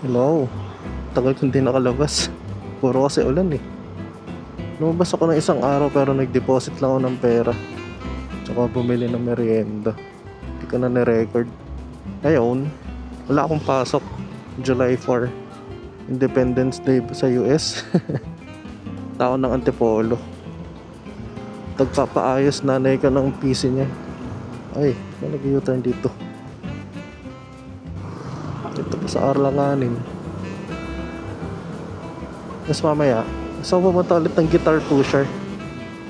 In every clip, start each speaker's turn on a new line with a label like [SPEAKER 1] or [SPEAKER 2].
[SPEAKER 1] Hello. Tagal kong di nakalabas. Puro kasi ulan eh. Lumabas ako ng isang araw pero nag-deposit lang ako ng pera. Tsaka bumili ng merienda. Hindi ko na ni-record. Ngayon, wala akong pasok. July 4. Independence Day sa US. Tao ng Antipolo. Tagpapaayos nanay ko ng PC niya. Ay, may nag-U-turn dito. Ito pa sa Arlanganin. Mas mamaya, gusto ko pumunta ulit ng guitar pusher.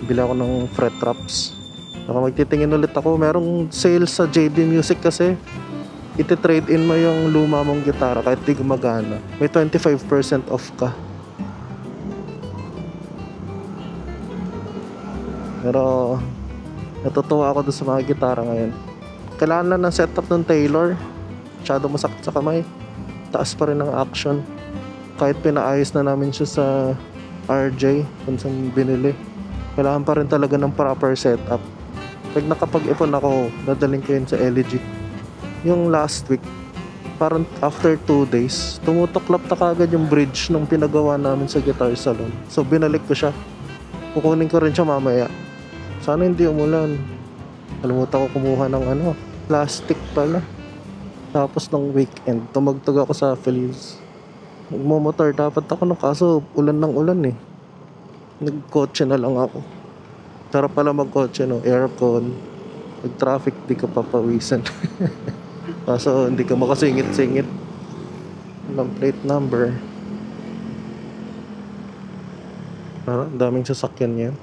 [SPEAKER 1] Bili ako ng fret traps. Saka magtitingin ulit ako. Merong sale sa JB Music kasi. Iti-trade in mo yung luma mong gitara kahit di gumagana. May 25% off ka. Pero natutuwa ako dun sa mga gitara ngayon. Kailangan lang ng setup ng Taylor. Masyado masakit sa kamay. Taas pa rin ang action. Kahit pinaayos na namin siya sa RJ kung saan binili, kailangan pa rin talaga ng proper setup. Pag nakapag-ipon ako, dadaling ko yun sa LG. Yung last week, parang after 2 days, tumutuklap na kagad yung bridge nung pinagawa namin sa guitar salon. So binalik ko siya. Kukunin ko rin siya mamaya. Sana hindi umulan. Kalimutan ko kumuha ng plastic pala. Tapos ng weekend, tumagtog ako sa Feliz. Magmomotor dapat ako kaso ulan ng ulan eh. Nagkotse na lang ako. Sarap pala magkotse no, aircon. Pag traffic di ka papawisan. Kaso hindi ka makasingit-singit. Walang plate number. Ang daming sasakyan niya.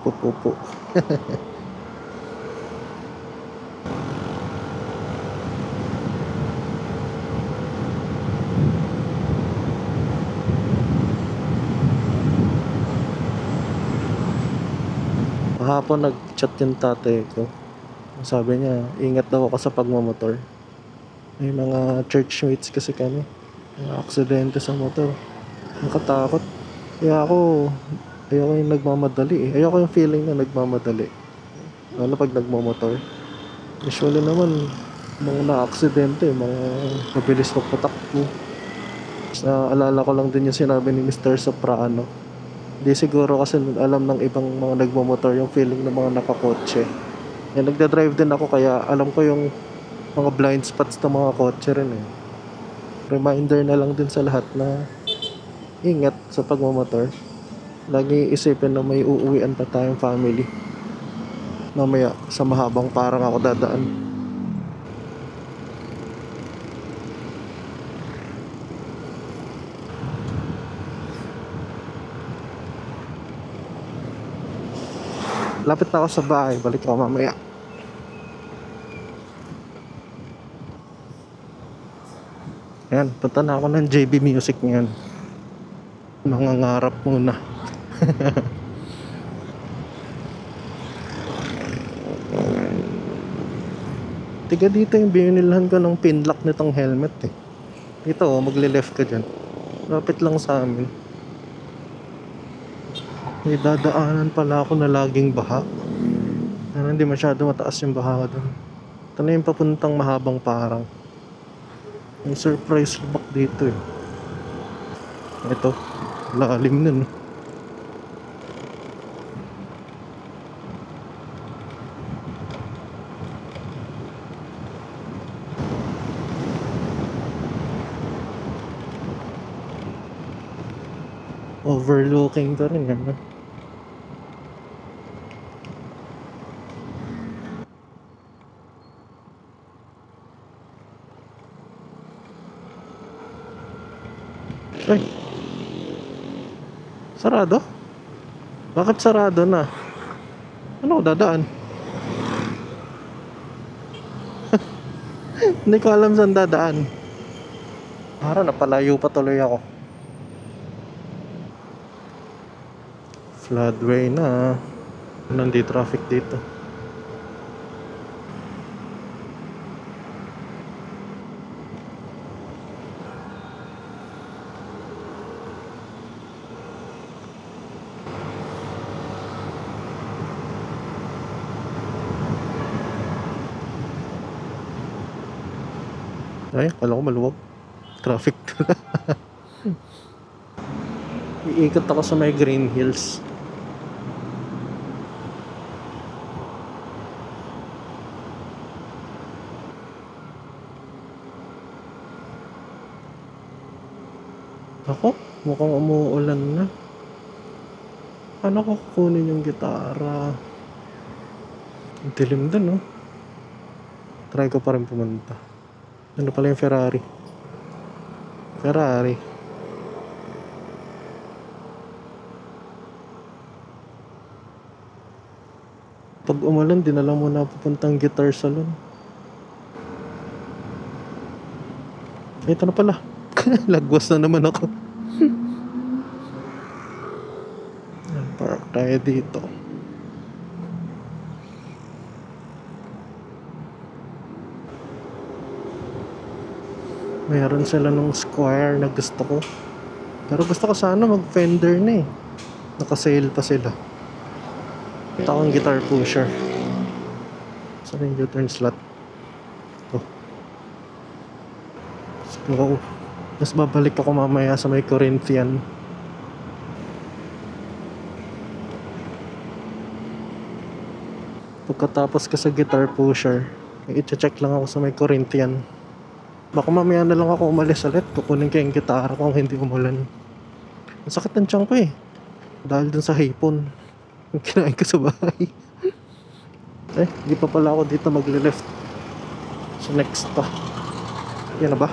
[SPEAKER 1] Pupupo. Kahapon nag-chat yung tatay ko. Sabi niya, ingat daw ako sa pagmamotor. May mga churchmates kasi kami. May aksidente sa motor. Nakatakot. Kaya ayoko yung nagmamadali eh. Ayoko yung feeling na nagmamadali. Lalo pag nagmamotor. Usually naman, mga na-aksidente, mga mabilis magpatakbo. Alala ko lang din yung sinabi ni Mr. Soprano. Hindi siguro kasi alam ng ibang mga nagmamotor yung feeling ng mga nakakotse. Nagdadrive din ako kaya alam ko yung mga blind spots ng mga kotse rin eh. Reminder na lang din sa lahat na ingat sa pagmamotor. Lagi isipin na may uuwian pa tayong family. Mamaya sa mahabang parang ako dadaan. Lapit na ako sa bahay. Balik ako mamaya. Ayan, punta na ako ng JB Music ngayon. Mangangarap muna. Tiga dito yung binilhan ko ng pin lock nitong helmet eh. Dito magle-left ka dyan. Lapit lang sa amin. May dadaanan pala ako na laging baha. Ano, hindi masyado mataas yung baha doon. Ito na yung papuntang mahabang parang. May surprise lock dito eh. Ito, lalim nun. Overlooking ka rin yan. Ay, sarado? Bakit sarado na? Ano, dadaan? Hindi ko alam saan dadaan. Para napalayo pa tuloy ako. Floodway na. Nandito traffic dito. Ay, kala ko maluwag. Traffic. Iikot ako sa may Green Hills. Ako, mukhang umuulan na. Paano ko kukunin yung gitara? Ang dilim dun, no? Try ko pa rin pumunta. Ano pala yung Ferrari? Ferrari. Pag umulan, dinala mo na pupuntang guitar salon. Ito na pala. Lagwas na naman ako. Park tayo dito. Mayroon sila nung square na gusto ko. Pero gusto ko sana mag-Fender na eh. Naka-sale pa sila. Ito akong guitar pusher. Saan yung U-turn slot? Ito. So, mas babalik ako mamaya sa may Corinthian. Pagkatapos ka sa guitar pusher, i-check lang ako sa may Corinthian. Baka mamaya na lang ako umalis ulit. Kukunin ko yung gitara kung hindi umulan. Ang sakit ng tiyan ko eh. Dahil dun sa hipon. Yung kinain ko sa bahay. Di pa pala ako dito magle-left. So next pa. Yan na ba?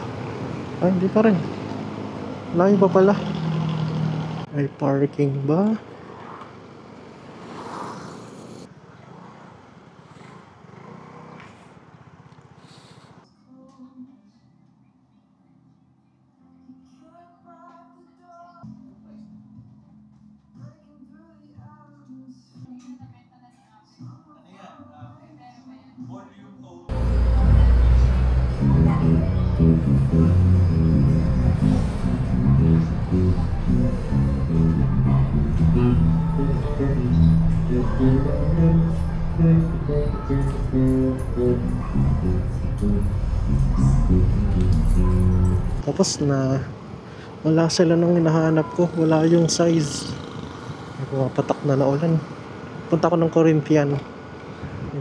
[SPEAKER 1] Ay, hindi pa rin. Layo pa pala. May parking ba? Tapos na wala sila nung hinahanap ko. Wala yung size. May pumapatak na ulan. Punta ko ng Corinthian.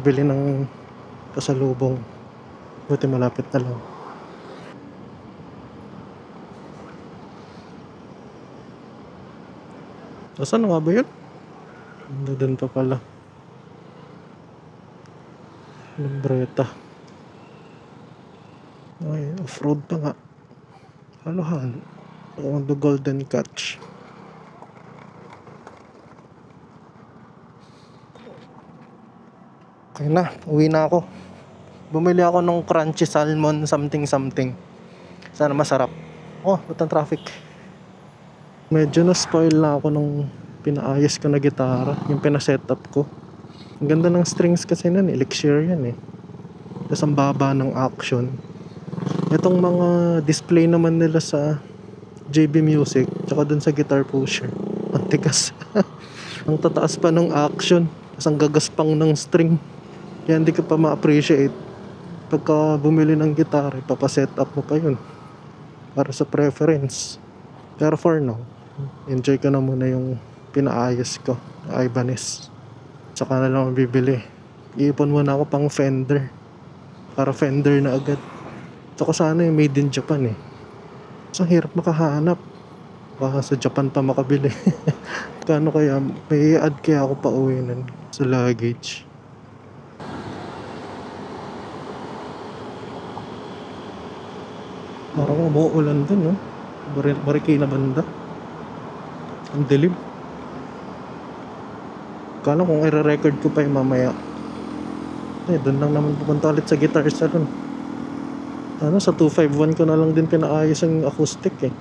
[SPEAKER 1] Bili ng pasalubong. Buti malapit na lang. Saan nga ba yun? Doon pa pala. Lumbreta. Ay, off-road pa nga. Halo-halo. On the Golden Catch. Okay na, uwi na ako. Bumili ako ng crunchy salmon something. Sana masarap. Oh, ba't ang traffic? Medyo na-spoil na ako nung pinaayos ko na gitara. Yung pina-setup ko. Ang ganda ng strings kasi nun, Elixir yan eh. Tapos ang baba ng action. Itong mga display naman nila sa JB Music tsaka dun sa guitar pusher, ang tigas. Ang tataas pa ng action, tapos ang gagaspang ng string. Kaya hindi ka pa ma-appreciate. Pagka bumili ng guitar, ipapaset up mo pa yun para sa preference. Pero for now, enjoy ko na muna yung pinaayos ko, Ibanez. Tsaka na lang bibili. Iipon muna ako pang Fender, para Fender na agad. Tsaka sana yung made in Japan eh. So hirap makahanap. Baka sa Japan pa makabili. Kano kaya, may i-add kaya ako pa uwi nun sa luggage. Parang umuulan dun, no? Marikina banda. Ang dilim. Kala kung i-record ko pa yung mamaya. Doon lang naman pupunta ulit sa guitar salon. Sa 251 ko na lang din pinaayos ang acoustic eh.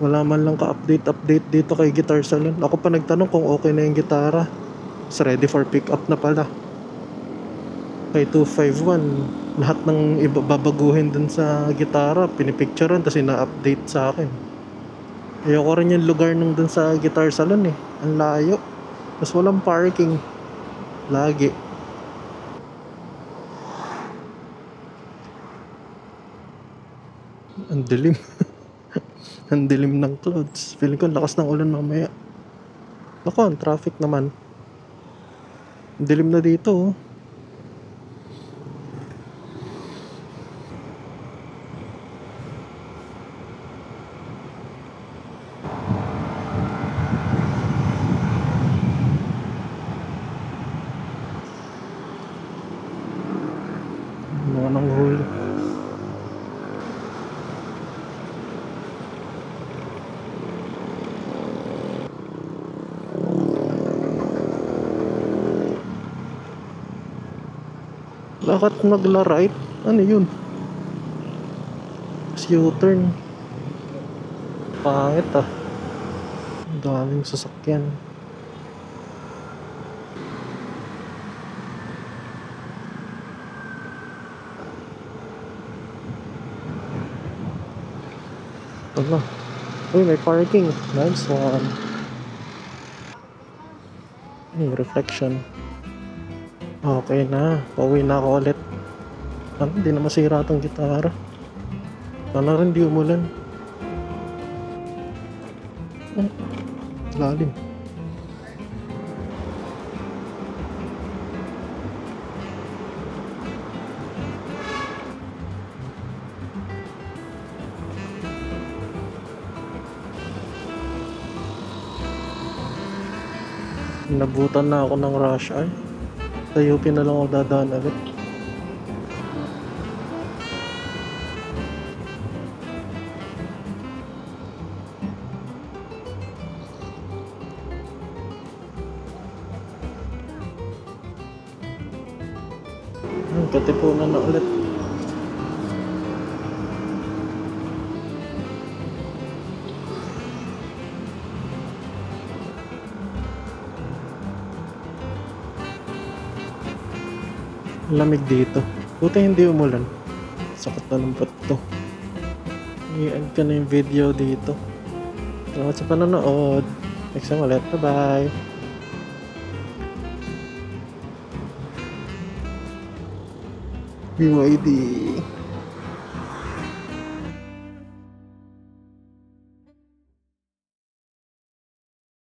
[SPEAKER 1] Wala man lang ka-update dito kay Guitar Salon. Ako pa nagtanong kung okay na yung gitara. It's ready for pick up na pala. Kay 251, lahat ng babaguhin dun sa gitara, pinipicturean tapos ina-update sa akin. Ayoko rin yung lugar nung dun sa Guitar Salon eh. Ang layo. Tapos walang parking. Lagi. Ang dilim. Ang dilim ng clouds. Feeling ko lakas ng ulan mamaya. Ako, ang traffic naman. Ang dilim na dito oh. Mga nanghuli. Bakit nagla-right? Ano yun? U-turn. Pangit ah. Ang daming sasakyan. Ano? Uy, may parking. Nice one. Ay, reflection. Okay na. Pauwi na ako ulit. Ano? Hindi na masira itong gitara. Sana rin di umulan. Lalim. Nabutan na ako ng rush hour. Sa UP na lang ako dadaan agad. Katipunan na ulit. Lamig dito. Buti hindi umulan. Sakit na ng butt to. I-end ka na yung video dito. Salamat sa panonood. Next time ulit. Bye-bye. BYD.